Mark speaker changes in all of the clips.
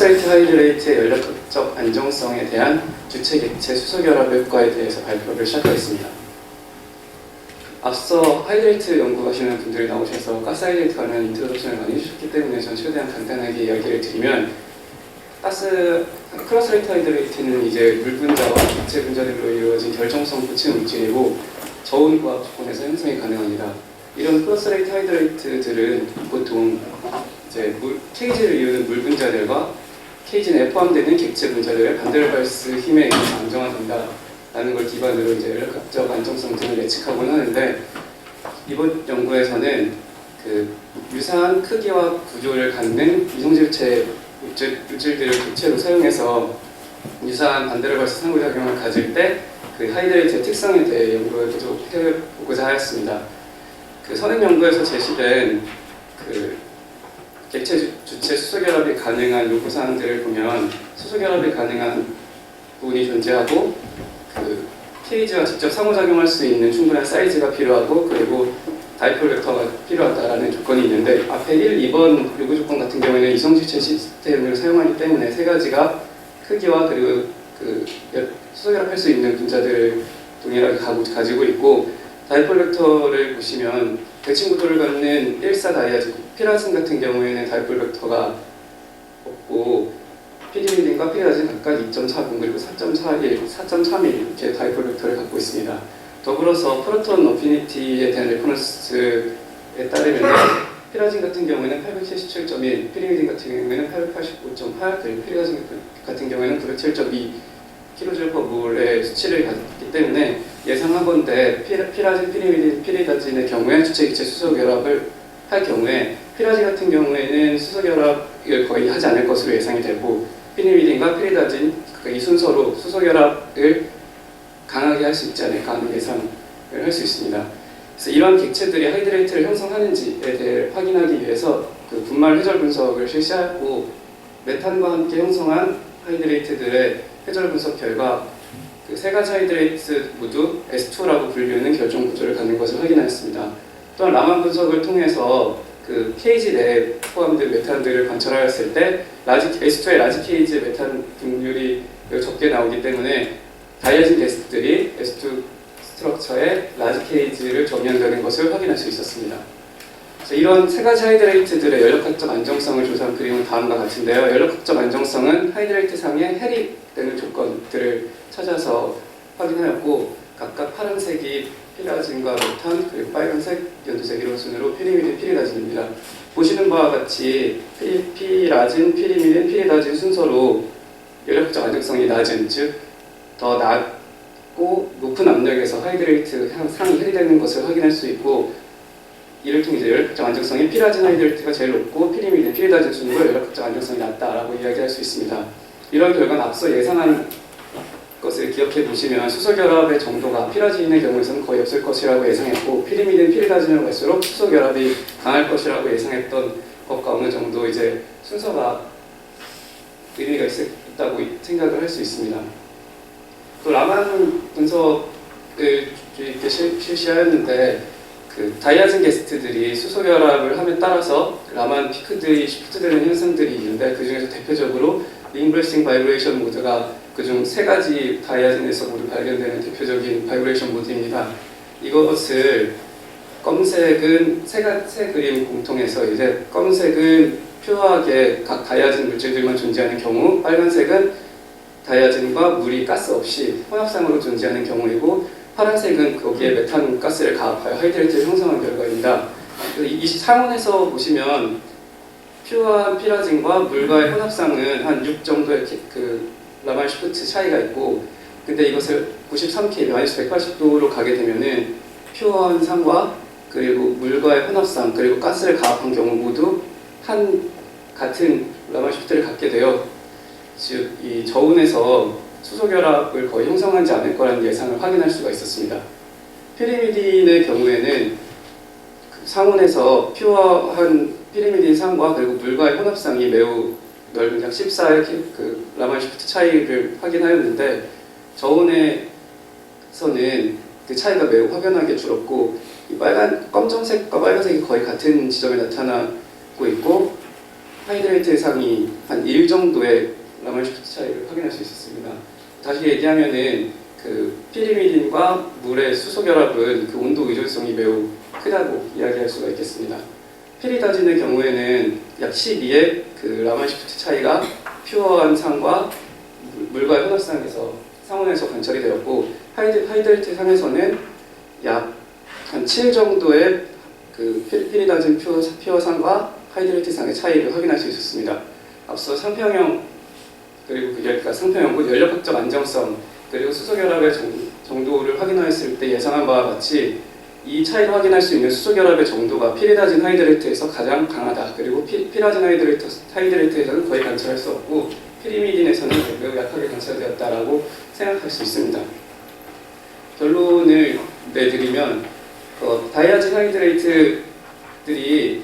Speaker 1: 플러스레이트 하이드레이트의 연력적 안정성에 대한 주체 객체 수소 결합 효과에 대해서 발표를 시작하겠습니다. 앞서 하이드레이트 연구하시는 분들이 나오셔서 가스 하이드레이트 관련 인트로덕션을 많이 해주셨기 때문에 전 최대한 간단하게 이야기를 드리면, 플러스레이트 하이드레이트는 이제 물 분자와 객체 분자들로 이루어진 결정성 부치 물질이고 저온 고압 조건에서 형성이 가능합니다. 이런 플러스레이트 하이드레이트들은 보통 이제 케이지를 이루는 물 분자들과 케이지 내에 포함되는 객체 분자들의 반데르발스 힘에 의해서 안정화된다라는 걸 기반으로 이제 연력학적 안정성 등을 예측하곤 하는데, 이번 연구에서는 그 유사한 크기와 구조를 갖는 이성질체 물질들을 객체로 사용해서 유사한 반데르발스 상호작용을 가질 때 그 하이드레이트의 특성에 대해 연구를 계속 해보고자 하였습니다. 그 선행 연구에서 제시된 그 객체 주체 수소 결합이 가능한 요구 사항들을 보면, 수소 결합이 가능한 부분이 존재하고 그 케이지와 직접 상호작용할 수 있는 충분한 사이즈가 필요하고, 그리고 다이폴 벡터가 필요하다라는 조건이 있는데, 앞에 1, 2번 요구 조건 같은 경우에는 이성질체 시스템을 사용하기 때문에 세 가지가 크기와 그리고 그 수소 결합할 수 있는 분자들을 동일하게 가지고 있고, 다이폴 벡터를 보시면 대칭 구도를 갖는 1사 다이아진 피라진 같은 경우에는 다이폴 벡터가 없고, 피리미딘과 피라진 각각 2.40 그리고 4.41, 4.31 이렇게 다이폴 벡터를 갖고 있습니다. 더불어서 프로톤 어피니티에 대한 레퍼런스에 따르면 피라진 같은 경우에는 877.1, 피리미딘 같은 경우에는 885.8, 그리고 피라진 같은 경우에는 907.2 kJ/몰의 수치를 가졌기 때문에 예상하건대 피라진, 피리미딘, 피리다진의 경우에 주체 객체 수소 결합을 할 경우에 피라진 같은 경우에는 수소 결합을 거의 하지 않을 것으로 예상이 되고, 피리미딘과 피리다진 이 순서로 수소 결합을 강하게 할 수 있지 않을까 하는 예상을 할 수 있습니다. 그래서 이러한 객체들이 하이드레이트를 형성하는지에 대해 확인하기 위해서 그 분말 회절 분석을 실시하고, 메탄과 함께 형성한 하이드레이트들의 회절 분석 결과 그 세 가지 하이드레이트 모두 S2라고 불리는 결정 구조를 갖는 것을 확인하였습니다. 또한 라만 분석을 통해서 그 케이지 내에 포함된 메탄들을 관찰하였을 때 S2의 라지 케이지 메탄 등률이 적게 나오기 때문에 다이아진 게스트들이 S2 스트럭처의 라지 케이지를 점유한다는 것을 확인할 수 있었습니다. 이런 세 가지 하이드레이트들의 연력학적 안정성을 조사한 그림은 다음과 같은데요. 연력학적 안정성은 하이드레이트 상의 해리되는 조건들을 찾아서 확인하였고, 각각 파란색이 피라진과 메탄, 그리고 빨간색, 연두색 이런 순으로 피리미딘, 피리다진입니다. 보시는 바와 같이 피라진, 피리미딘, 피리다진 순서로 연력학적 안정성이 낮은, 즉 더 낮고 높은 압력에서 하이드레이트 상이 해리되는 것을 확인할 수 있고, 이를 통해 연력학적 안정성이 피라진 하이드레이트가 제일 높고 피리미딘, 피리다진 순으로 연력학적 안정성이 낮다라고 이야기할 수 있습니다. 이런 결과는 앞서 예상한 것을 기억해 보시면 수소 결합의 정도가 피라진의 경우에서는 거의 없을 것이라고 예상했고, 피리미딘, 피리다진으로 갈수록 수소 결합이 강할 것이라고 예상했던 것과 어느 정도 이제 순서가 의미가 있다고 생각을 할 수 있습니다. 또 라만 분석을 실시하였는데, 그 다이아진 게스트들이 수소 결합을 함에 따라서 라만 피크들이 시프트되는 현상들이 있는데, 그 중에서 대표적으로 링브레싱 바이브레이션 모드가 그중 세 가지 다이아진에서 모두 발견되는 대표적인 바이브레이션 모드입니다. 이것을 검색은 세 그림 공통해서, 이제 검은색은 퓨어하게 각 다이아진 물질들만 존재하는 경우, 빨간색은 다이아진과 물이 가스 없이 혼합상으로 존재하는 경우이고, 파란색은 거기에 메탄 가스를 가합하여 하이드레이트를 형성한 결과입니다. 이 상온에서 보시면 퓨어한 피라진과 물과의 혼합상은 한 6 정도의 그 라만 시프트 차이가 있고, 근데 이것을 93K, 마이너스 180도로 가게 되면은 퓨어한 상과 그리고 물과의 혼합상 그리고 가스를 가합한 경우 모두 같은 라만 시프트를 갖게 되어, 즉 이 저온에서 수소 결합을 거의 형성하지 않을 거라는 예상을 확인할 수가 있었습니다. 피리미딘의 경우에는 상온에서 퓨어한 피리미딘 상과 그리고 물과의 혼합상이 매우 넓은 약 14의 그 라만 시프트 차이를 확인하였는데, 저온에서는 그 차이가 매우 확연하게 줄었고, 이 검정색과 빨간색이 거의 같은 지점에 나타나고 있고, 하이드레이트 해상이 한 1 정도의 라만 시프트 차이를 확인할 수 있었습니다. 다시 얘기하면은 그 피리미딘과 물의 수소 결합은 그 온도 의존성이 매우 크다고 이야기할 수가 있겠습니다. 피리다진의 경우에는 약 12의 그 라만 시프트 차이가 퓨어한 상과 물과의 혼합상에서 상온에서 관찰이 되었고, 하이드레이트 상에서는 약 한 7 정도의 그 피리다진 퓨어상과 하이드레이트 상의 차이를 확인할 수 있었습니다. 앞서 상평형 그리고 그러니까 상평형은 연력학적 안정성 그리고 수소 결합의 정도를 확인했을 때 예상한 바와 같이 이 차이를 확인할 수 있는 수소 결합의 정도가 피리다진 하이드레이트에서 가장 강하다. 그리고 피라진 하이드레이트에서는 거의 관찰할 수 없고 피리미딘에서는 매우 약하게 관찰되었다라고 생각할 수 있습니다. 결론을 내드리면 다이아진 하이드레이트들이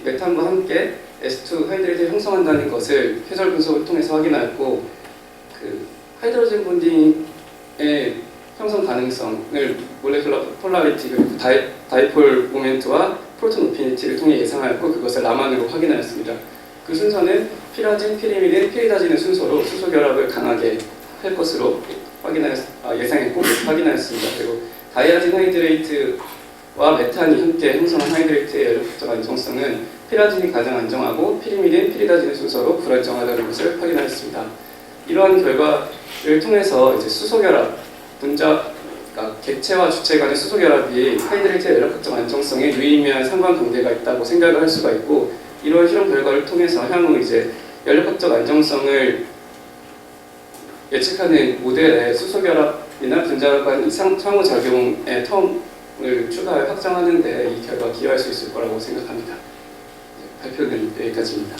Speaker 1: 메탄과 함께 S2 하이드레이트를 형성한다는 것을 회절 분석을 통해서 확인하였고, 그 하이드로젠 본딩의 형성 가능성을 몰레큘러 폴라리티 그리고 다이폴 모멘트와 프로톤 오피니티를 통해 예상하였고, 그것을 라만으로 확인하였습니다. 그 순서는 피라진, 피리미딘, 피리다진의 순서로 수소 결합을 강하게 할 것으로 예상했고 확인하였습니다. 그리고 다이아진 하이드레이트와 메탄이 함께 형성한 하이드레이트의 연력학적 안정성은 피라진이 가장 안정하고 피리미딘, 피리다진의 순서로 불안정하다는 것을 확인하였습니다. 이러한 결과를 통해서 이제 수소 결합, 그러니까 객체와 주체 간의 수소 결합이 하이드레이트의 연력학적 안정성에 유의미한 상관관계가 있다고 생각을 할 수가 있고, 이러한 실험 결과를 통해서 향후 이제 연력학적 안정성을 예측하는 모델의 수소 결합이나 분자 간 상호작용의 텀을 추가해 확장하는 데 이 결과가 기여할 수 있을 거라고 생각합니다. 발표는 여기까지입니다.